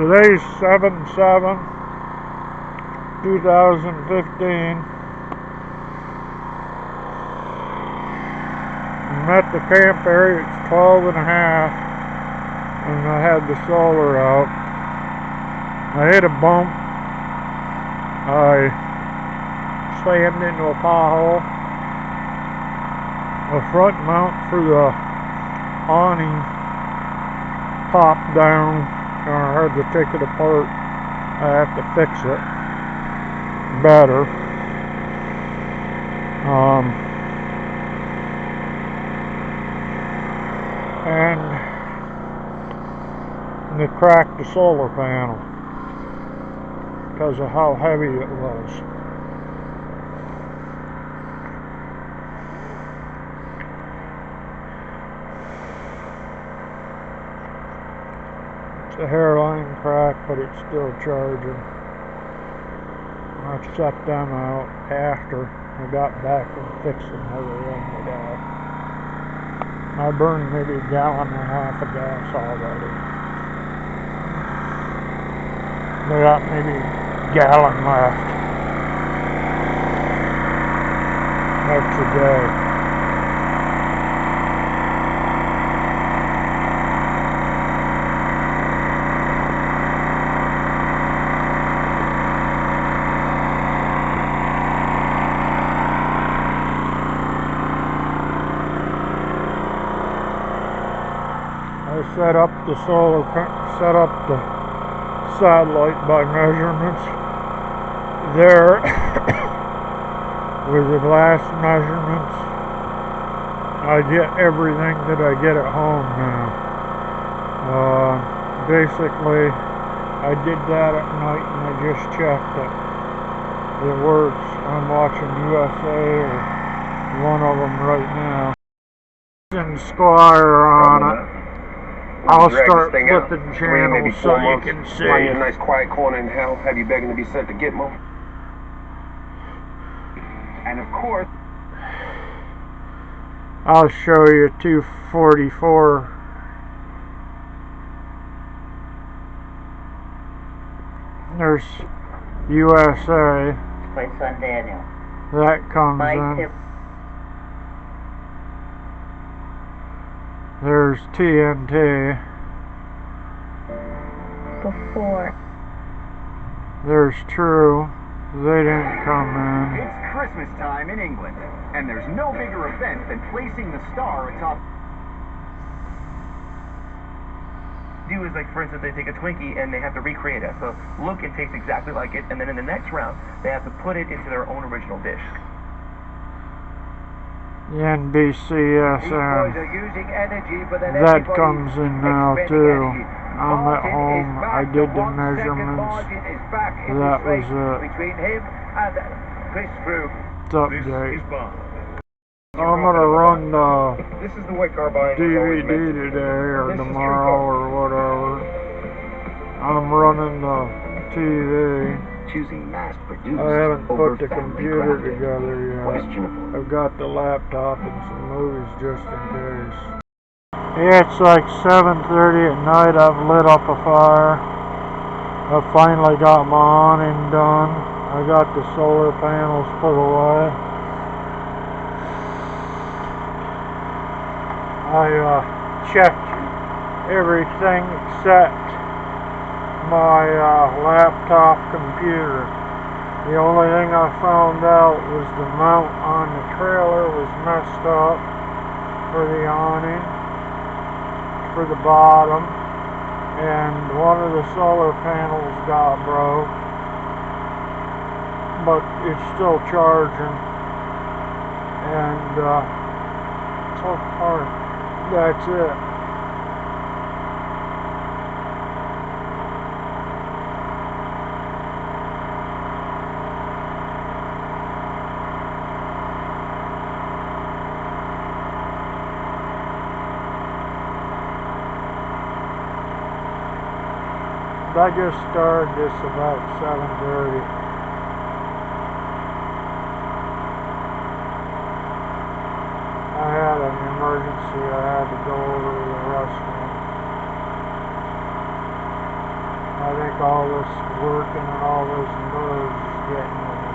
Today's 7/7/2015. I'm at the camp area. It's 12:30, and I had the solar out. I hit a bump. I slammed into a pothole. The front mount for the awning popped down. I had to take it apart. I have to fix it better. And they cracked the solar panel because of how heavy it was. It's a hairline crack, but it's still charging. I set them out after I got back from fixing everything today. I burned maybe a gallon and a half of gas already. I got maybe a gallon left. That's a day. I set up the satellite by measurements. There with the last measurements. I get everything that I get at home now. Basically, I did that at night and I just checked it. It works. I'm watching USA or one of them right now. Squire on it. I'll start flipping channels so you can see. Find you a nice quiet corner in hell, have you begging to be sent to Gitmo. And of course, I'll show you 244. There's USA. My son Daniel. That comes in. There's TNT. Before. There's True. They didn't come in. It's Christmas time in England, and there's no bigger event than placing the star atop. Do is like, for instance, they take a Twinkie and they have to recreate it. So look and taste exactly like it, and then in the next round, they have to put it into their own original dish. The NBCSN. That comes in now too. I'm at home. I did the measurements. That was it. It's update. I'm gonna run the DVD today or tomorrow or whatever. I'm running the TV. Choosing mass-produced. I haven't put the computer together yet. I've got the laptop and some movies just in case. Yeah, it's like 7:30 at night. I've lit up a fire. I finally got my awning done. I got the solar panels put away. I checked everything except my laptop computer. The only thing I found out was the mount on the trailer was messed up for the awning, for the bottom, and one of the solar panels got broke, but it's still charging, and so far that's it. I just started this about 7:30. I had an emergency. I had to go over to the restroom. I I think all this working and all those nerves is getting to me.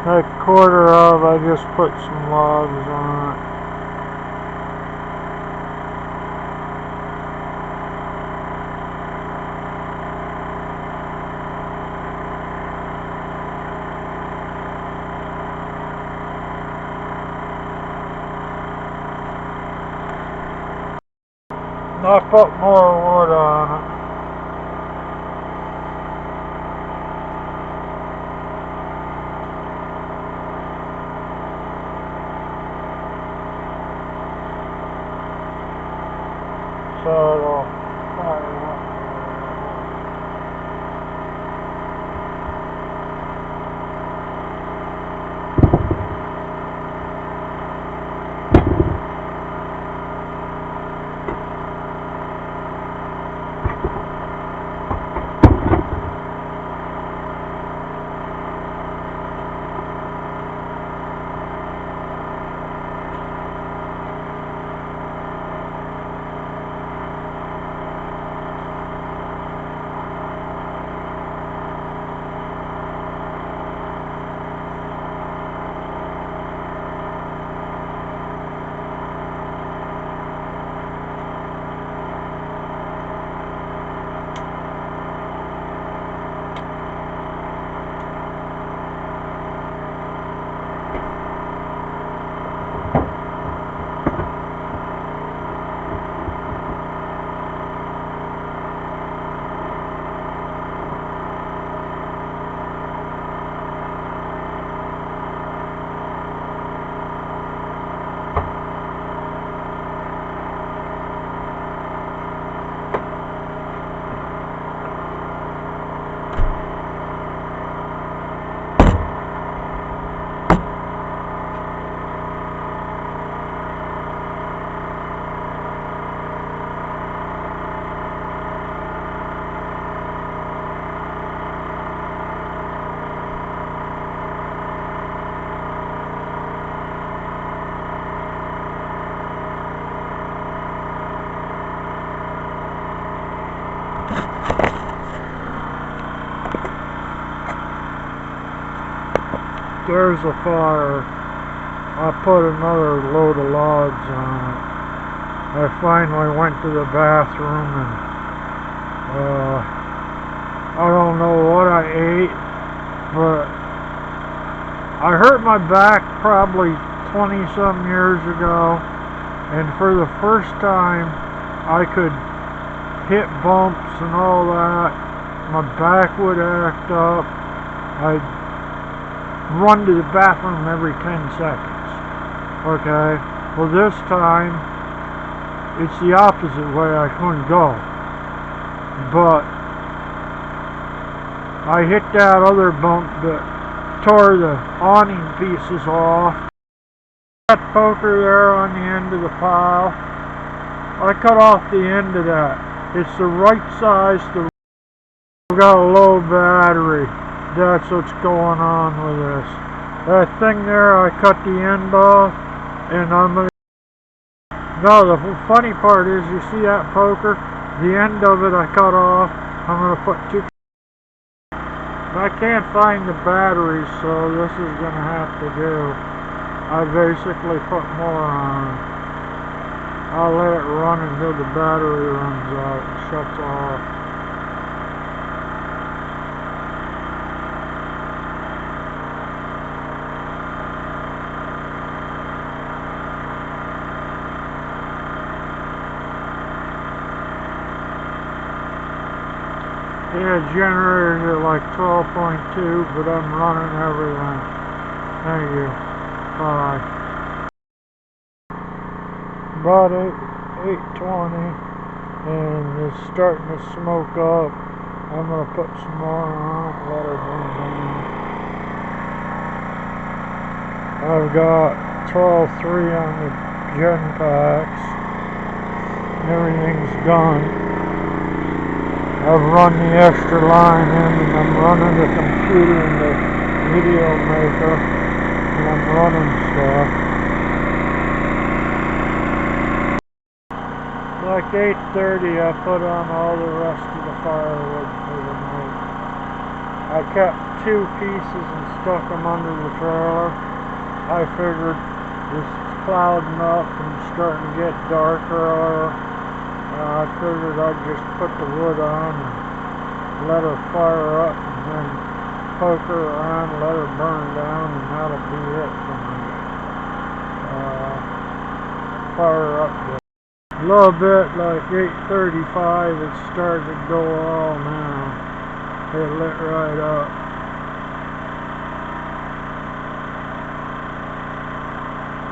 That quarter of, I just put some logs on it. And I put more wood on it. So it'll fire up. There's a fire. I put another load of logs on it. I finally went to the bathroom and I don't know what I ate, but I hurt my back probably 20 some years ago, and for the first time I could hit bumps and all that. My back would act up. I'd run to the bathroom every 10 seconds. Okay? Well, this time, it's the opposite way. I couldn't go. But I hit that other bump that tore the awning pieces off. That poker there on the end of the pile, I cut off the end of that. It's the right size. Got a low battery. That's what's going on with this. That thing there, I cut the end off, and I'm gonna. No, the funny part is, you see that poker? The end of it I cut off. I'm gonna put two. I can't find the batteries, so this is gonna have to do. I basically put more on. I'll let it run until the battery runs out and shuts off. Yeah, generator's at like 12.2, but I'm running everything. Thank you. Bye. About 8:20, and it's starting to smoke up. I'm gonna put some more on it, let her burn down. I've got 12.3 on the gen packs. Everything's done. I've run the extra line in, and I'm running the computer and the video maker, and I'm running stuff. Like 8:30, I put on all the rest of the firewood for the night. I kept 2 pieces and stuck them under the trailer. I figured it's clouding up and starting to get darker. I figured I'd just put the wood on and let her fire up, and then poke her around, let her burn down, and that'll be it for me. Fire up there. A little bit, like 8:35, it's starting to go all now. It lit right up.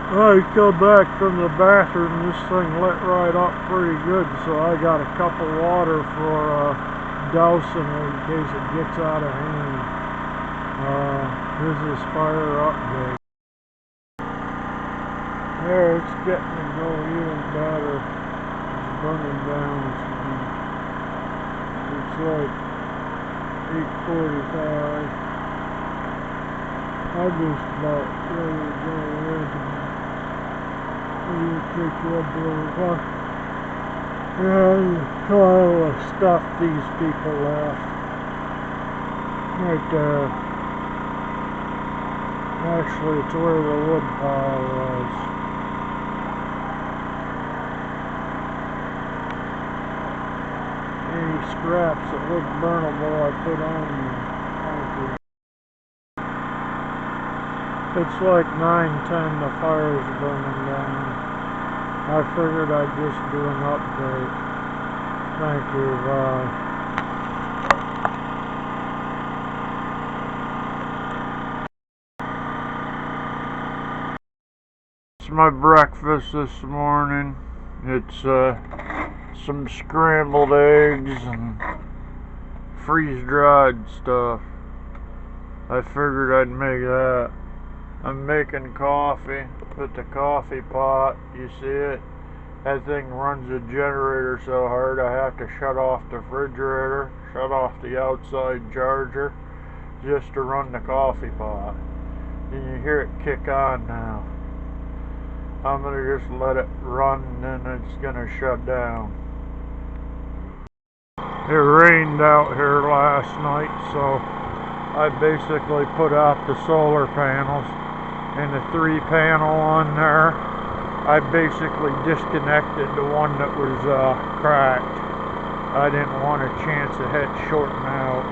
I come back from the bathroom, this thing lit right up pretty good, so I got a cup of water for dousing it in case it gets out of hand. This is fire update. There, it's getting to go even better. It's burning down. It's like 8:45. I'm just about ready to go in. Take one more. And a pile of stuff these people left. Right there. Actually, it's where the wood pile was. Any scraps that look burnable I put on there. Thank you. It's like 9:10, the fire's burning down. I figured I'd just do an update. Thank you, bye. It's my breakfast this morning. It's some scrambled eggs and freeze-dried stuff. I figured I'd make that. I'm making coffee with the coffee pot. You see it? That thing runs the generator so hard I have to shut off the refrigerator, shut off the outside charger, just to run the coffee pot. And you hear it kick on now. I'm gonna just let it run, and then it's gonna shut down. It rained out here last night, so I basically put out the solar panels. And the 3-panel on there, I basically disconnected the one that was cracked. I didn't want a chance of it shorting out.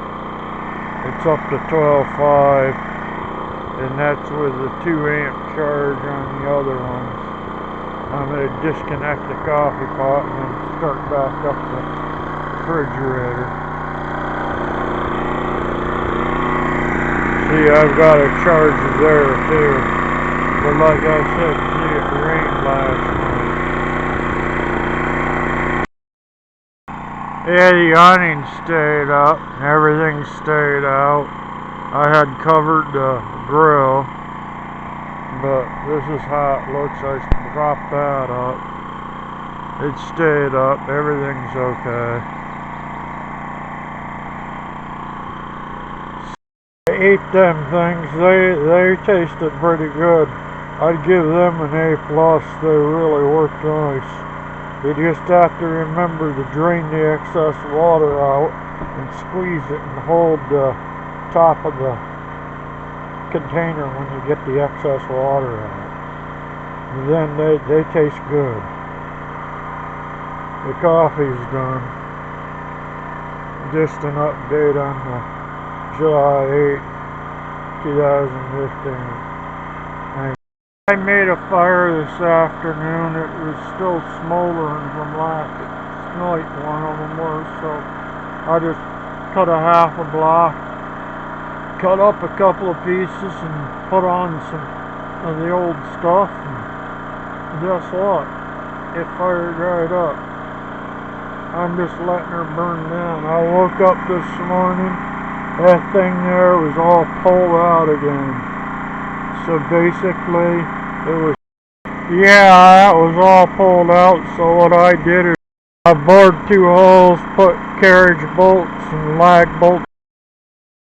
It's up to 12.5, and that's with the 2-amp charge on the other ones. I'm going to disconnect the coffee pot and then start back up the refrigerator. See, I've got a charger there too. But like I said, see, it rained last night. Yeah, the awning stayed up, and everything stayed out. I had covered the grill, but this is how it looks. I propped that up. It stayed up, everything's okay. I ate them things, they tasted pretty good. I'd give them an A+, they really worked nice. You just have to remember to drain the excess water out and squeeze it and hold the top of the container when you get the excess water out. And then they taste good. The coffee's done. Just an update on the July 8, 2015. I made a fire this afternoon. It was still smoldering from last night, one of them was, so I just cut a half a block, cut up a couple of pieces, and put on some of the old stuff, and guess what? It fired right up. I'm just letting her burn down. I woke up this morning, that thing there was all pulled out again. So basically, it was, yeah, that was all pulled out. So what I did is I bored 2 holes, put carriage bolts and lag bolts.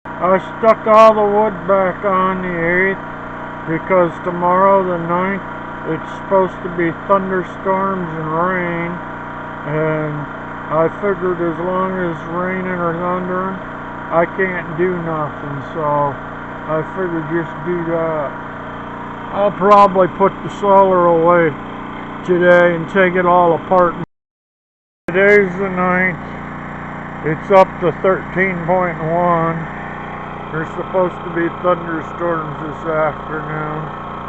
I stuck all the wood back on the 8th because tomorrow, the 9th, it's supposed to be thunderstorms and rain, and I figured as long as raining or thundering, I can't do nothing, so I figured just do that. I'll probably put the solar away today and take it all apart. Today's the 9th. It's up to 13.1. There's supposed to be thunderstorms this afternoon.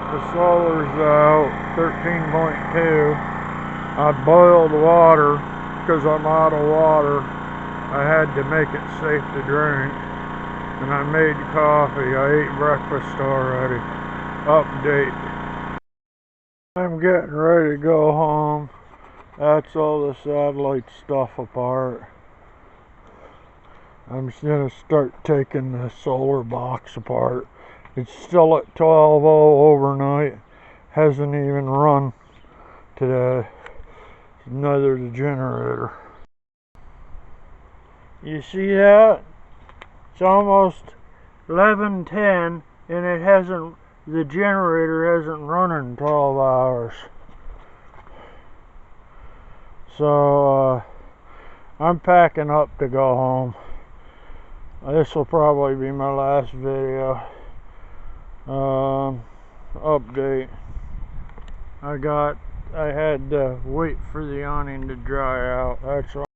The solar's out, 13.2. I boiled water because I'm out of water. I had to make it safe to drink. And I made coffee. I ate breakfast already. Update. I'm getting ready to go home. That's all the satellite stuff apart. I'm just going to start taking the solar box apart. It's still at 12:00 overnight. Hasn't even run today. Neither the generator. You see that? It's almost 11:10 and it hasn't, the generator hasn't run in 12 hours. So I'm packing up to go home. This will probably be my last video. Update. I had to wait for the awning to dry out. That's all.